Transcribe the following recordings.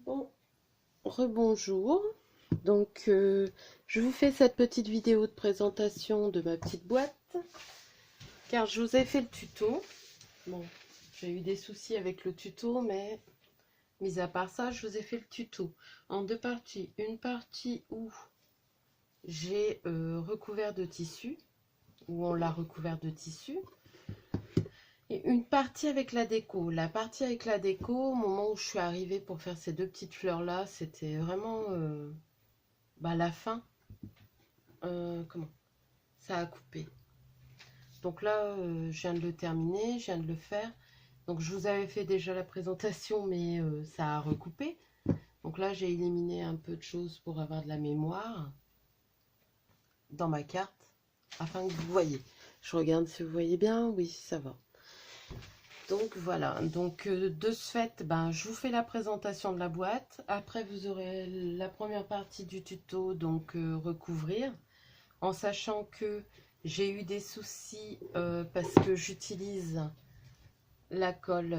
Bon, rebonjour. Donc, je vous fais cette petite vidéo de présentation de ma petite boîte, car je vous ai fait le tuto. Bon, j'ai eu des soucis avec le tuto, mais mis à part ça, je vous ai fait le tuto en deux parties. Une partie où j'ai recouvert de tissu, où on l'a recouvert de tissu. Et une partie avec la déco. La partie avec la déco, au moment où je suis arrivée pour faire ces deux petites fleurs là, c'était vraiment la fin. Comment ça a coupé. Donc là, je viens de le terminer, je viens de le faire. Donc je vous avais fait déjà la présentation, mais ça a recoupé. Donc là, j'ai éliminé un peu de choses pour avoir de la mémoire dans ma carte, afin que vous voyez. Je regarde si vous voyez bien. Oui, ça va. Donc voilà, donc de ce fait, je vous fais la présentation de la boîte. Après, vous aurez la première partie du tuto, donc recouvrir, en sachant que j'ai eu des soucis parce que j'utilise la colle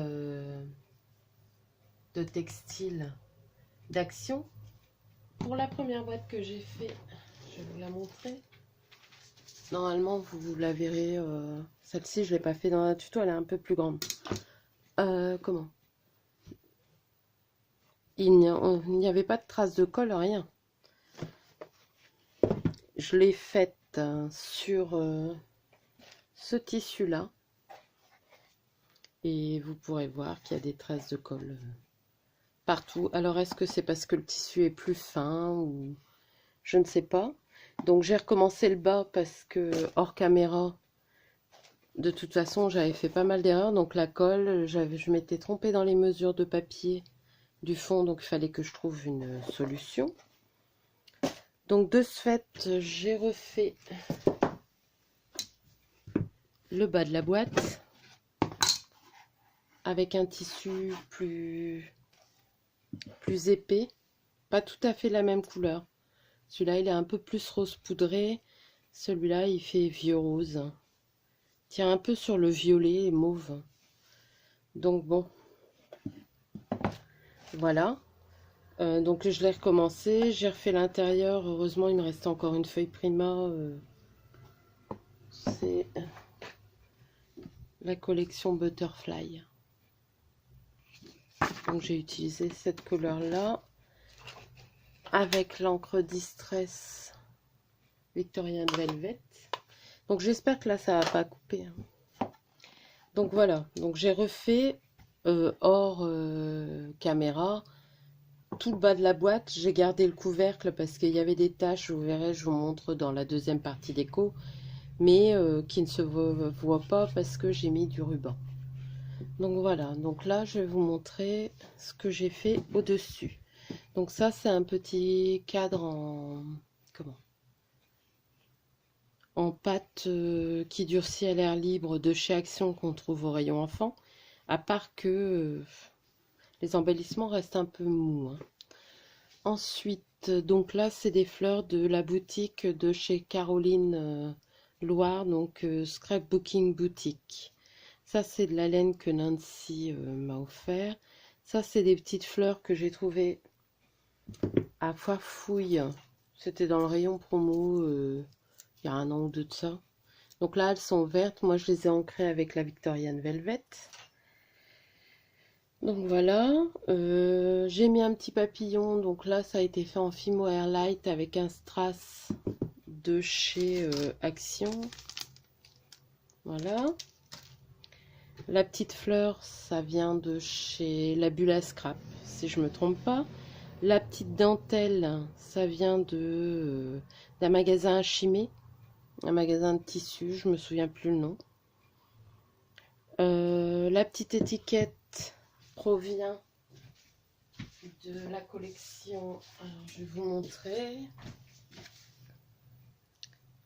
de textile d'Action. Pour la première boîte que j'ai fait, je vais vous la montrer. Normalement, vous la verrez. Celle-ci, je ne l'ai pas fait dans un tuto, elle est un peu plus grande. Comment il n'y avait pas de traces de colle, rien. Je l'ai faite sur ce tissu-là. Et vous pourrez voir qu'il y a des traces de colle partout. Alors, est-ce que c'est parce que le tissu est plus fin ou je ne sais pas. Donc, j'ai recommencé le bas parce que hors caméra, de toute façon, j'avais fait pas mal d'erreurs. Donc, la colle, je m'étais trompée dans les mesures de papier du fond. Donc, il fallait que je trouve une solution. Donc, de ce fait, j'ai refait le bas de la boîte avec un tissu plus épais. Pas tout à fait la même couleur. Celui-là, il est un peu plus rose poudré. Celui-là, il fait vieux rose. Tient un peu sur le violet et mauve. Donc bon, voilà. Donc je l'ai recommencé. J'ai refait l'intérieur. Heureusement, il me restait encore une feuille Prima. C'est la collection Butterfly. Donc j'ai utilisé cette couleur-là. Avec l'encre Distress Victorian Velvet. Donc j'espère que là ça va pas couper. Donc voilà, donc j'ai refait hors caméra tout le bas de la boîte. J'ai gardé le couvercle parce qu'il y avait des taches, vous verrez, je vous montre dans la deuxième partie déco, mais qui ne se voit pas parce que j'ai mis du ruban. Donc voilà, donc là je vais vous montrer ce que j'ai fait au-dessus. Donc ça c'est un petit cadre en pâte qui durcit à l'air libre de chez Action qu'on trouve au rayon enfant, à part que les embellissements restent un peu mous. Ensuite, donc là c'est des fleurs de la boutique de chez Caroline Loire, donc Scrapbooking Boutique. Ça c'est de la laine que Nancy m'a offert. Ça c'est des petites fleurs que j'ai trouvées à Foire Fouille. C'était dans le rayon promo il y a un an ou deux de ça. Donc là, elles sont vertes. Moi, je les ai ancrées avec la Victorian Velvet. Donc voilà. J'ai mis un petit papillon. Donc là, ça a été fait en Fimo Airlight avec un strass de chez Action. Voilà. La petite fleur, ça vient de chez La Bulle à Scrap, si je ne me trompe pas. La petite dentelle, ça vient d'un magasin à Chimay. Un magasin de tissus, je me souviens plus le nom. La petite étiquette provient de la collection. Alors, je vais vous montrer.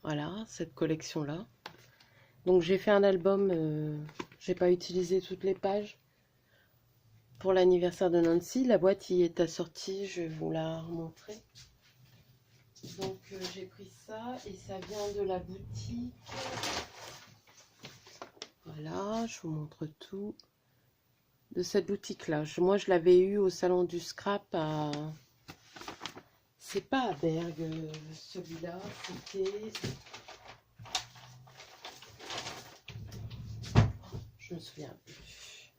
Voilà, cette collection-là. Donc j'ai fait un album, j'ai pas utilisé toutes les pages pour l'anniversaire de Nancy. La boîte y est assortie, je vais vous la remontrer. Donc j'ai pris ça et ça vient de la boutique. Voilà, je vous montre tout. de cette boutique-là. Moi, je l'avais eu au salon du scrap à... C'est pas à Bergue, celui-là, c'était... Je me souviens plus.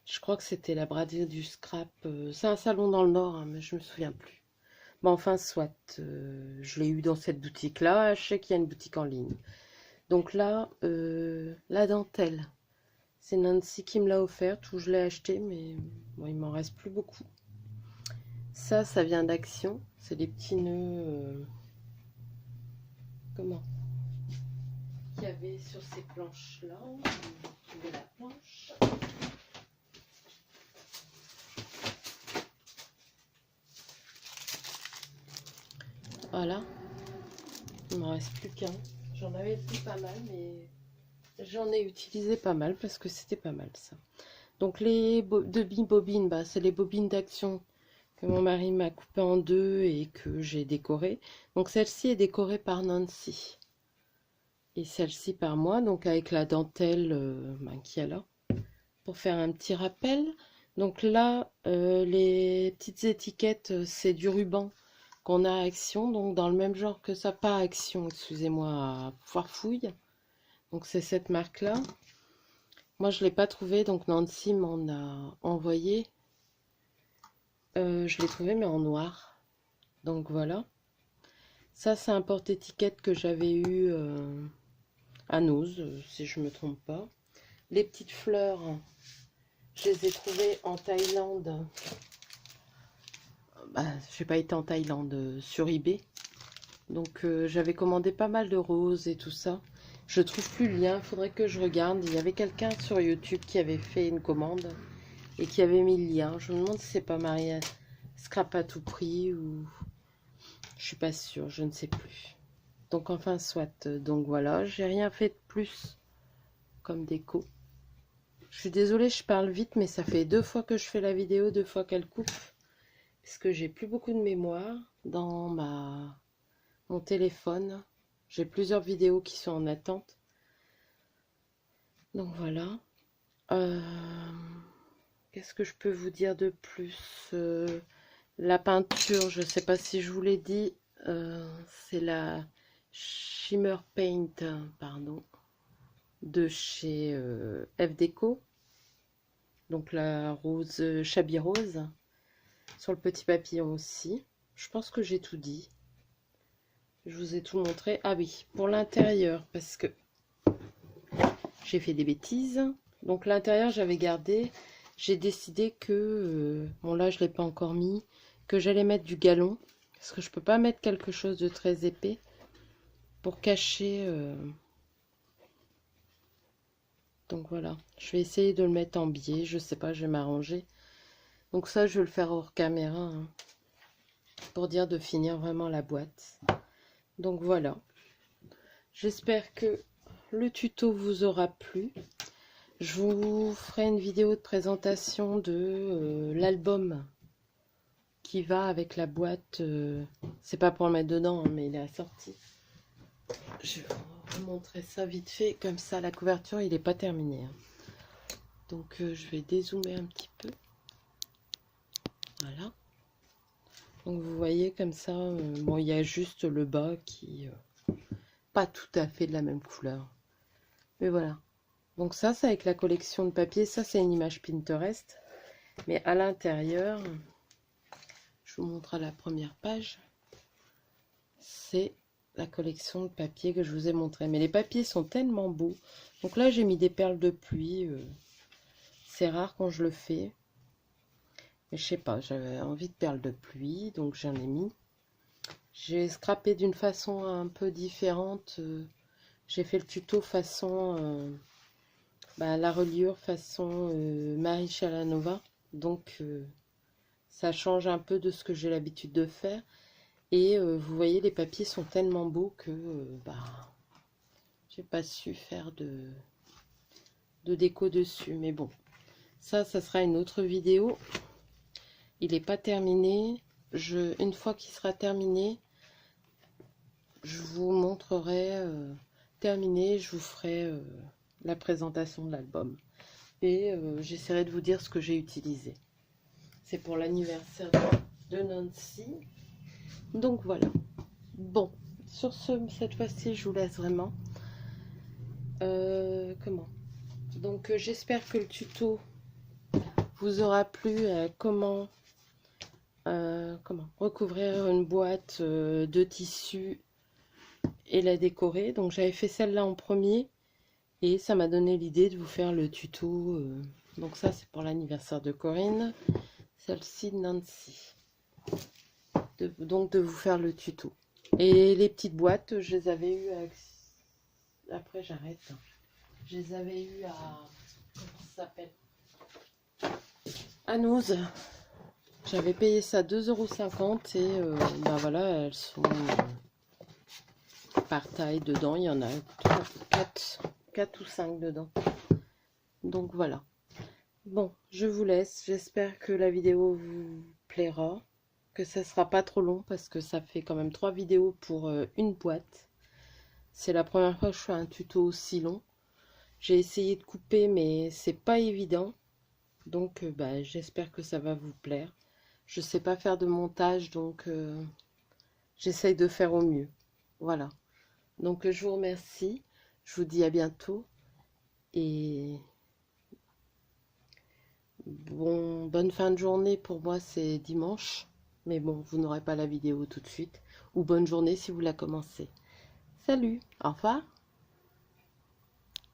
Je crois que c'était la braderie du scrap. C'est un salon dans le Nord, hein, mais je me souviens plus. Bon, enfin, soit. Je l'ai eu dans cette boutique-là. Je sais qu'il y a une boutique en ligne. Donc là, la dentelle. C'est Nancy qui me l'a offerte, ou je l'ai acheté, mais bon, il m'en reste plus beaucoup. Ça vient d'Action. C'est des petits nœuds... Comment qu'il y avait sur ces planches-là. On va trouver la planche. Voilà. Il m'en reste plus qu'un. J'en avais pris pas mal, mais j'en ai utilisé pas mal parce que c'était pas mal ça. Donc les demi-bobines, bah, c'est les bobines d'Action que mon mari m'a coupé en deux et que j'ai décoré. Donc celle-ci est décorée par Nancy. Et celle-ci par moi, donc avec la dentelle qu'il y a là. Pour faire un petit rappel. Donc là, les petites étiquettes, c'est du ruban qu'on a à Action. Donc dans le même genre que ça, pas Action, excusez-moi, à Foirefouille. Donc c'est cette marque-là. Moi, je ne l'ai pas trouvé, donc Nancy m'en a envoyé. Je l'ai trouvé, mais en noir. Donc voilà. Ça, c'est un porte-étiquette que j'avais eu à Nose, si je ne me trompe pas. Les petites fleurs, je les ai trouvées en Thaïlande. Bah, je n'ai pas été en Thaïlande, sur eBay. Donc j'avais commandé pas mal de roses et tout ça. Je trouve plus le lien, il faudrait que je regarde. Il y avait quelqu'un sur YouTube qui avait fait une commande et qui avait mis le lien. Je me demande si c'est pas Maria Scrap à tout prix ou... Je suis pas sûre, je ne sais plus. Donc enfin soit, donc voilà, j'ai rien fait de plus comme déco. Je suis désolée, je parle vite, mais ça fait 2 fois que je fais la vidéo, 2 fois qu'elle coupe. Parce que j'ai plus beaucoup de mémoire dans mon téléphone. J'ai plusieurs vidéos qui sont en attente. Donc voilà. Qu'est-ce que je peux vous dire de plus? La peinture, je ne sais pas si je vous l'ai dit, c'est la Shimmer Paint, pardon, de chez F Déco. Donc la rose Chablis Rose. Sur le petit papillon aussi. Je pense que j'ai tout dit. Je vous ai tout montré. Ah oui, pour l'intérieur, parce que j'ai fait des bêtises. Donc l'intérieur, j'avais gardé. J'ai décidé que, bon là je ne l'ai pas encore mis, que j'allais mettre du galon. Parce que je peux pas mettre quelque chose de très épais pour cacher. Donc voilà, je vais essayer de le mettre en biais. Je sais pas, je vais m'arranger. Donc ça, je vais le faire hors caméra, hein, pour dire de finir vraiment la boîte. Donc voilà. J'espère que le tuto vous aura plu. Je vous ferai une vidéo de présentation de l'album qui va avec la boîte. C'est pas pour le mettre dedans, hein, mais il est assorti. Je vais vous montrer ça vite fait. Comme ça, la couverture, il n'est pas terminé. Hein. Donc je vais dézoomer un petit peu. Voilà. Donc vous voyez comme ça, bon, il y a juste le bas qui pas tout à fait de la même couleur. Mais voilà. Donc ça, c'est avec la collection de papier. Ça, c'est une image Pinterest. Mais à l'intérieur, je vous montre à la première page. C'est la collection de papier que je vous ai montré. Mais les papiers sont tellement beaux. Donc là, j'ai mis des perles de pluie. C'est rare quand je le fais. Mais je sais pas, j'avais envie de perles de pluie. Donc j'en ai mis. J'ai scrappé d'une façon un peu différente. J'ai fait le tuto façon... la reliure façon Marie Chalanova, donc ça change un peu de ce que j'ai l'habitude de faire. Et vous voyez, les papiers sont tellement beaux que j'ai pas su faire de déco dessus. Mais bon, ça sera une autre vidéo. Il n'est pas terminé. Une fois qu'il sera terminé, je vous montrerai terminé. Je vous ferai la présentation de l'album. et j'essaierai de vous dire ce que j'ai utilisé. C'est pour l'anniversaire de Nancy. Donc voilà. Bon, sur cette fois-ci, je vous laisse vraiment. Comment? Donc j'espère que le tuto vous aura plu. Comment recouvrir une boîte de tissu et la décorer. Donc j'avais fait celle-là en premier et ça m'a donné l'idée de vous faire le tuto. Donc ça c'est pour l'anniversaire de Corinne, celle-ci de Nancy. Donc de vous faire le tuto. Et les petites boîtes, je les avais eues à... Après j'arrête. Je les avais eues à... Comment ça s'appelle? À Noz. J'avais payé ça 2,50 € et ben voilà, elles sont par taille dedans. Il y en a 4 ou 5 dedans. Donc voilà. Bon, je vous laisse. J'espère que la vidéo vous plaira. Que ça sera pas trop long parce que ça fait quand même 3 vidéos pour une boîte. C'est la première fois que je fais un tuto aussi long. J'ai essayé de couper mais c'est pas évident. Donc bah, j'espère que ça va vous plaire. Je sais pas faire de montage donc j'essaye de faire au mieux. Voilà. Donc je vous remercie. Je vous dis à bientôt. Et bon, bonne fin de journée. Pour moi c'est dimanche. Mais bon, vous n'aurez pas la vidéo tout de suite. Ou bonne journée si vous la commencez. Salut, au revoir.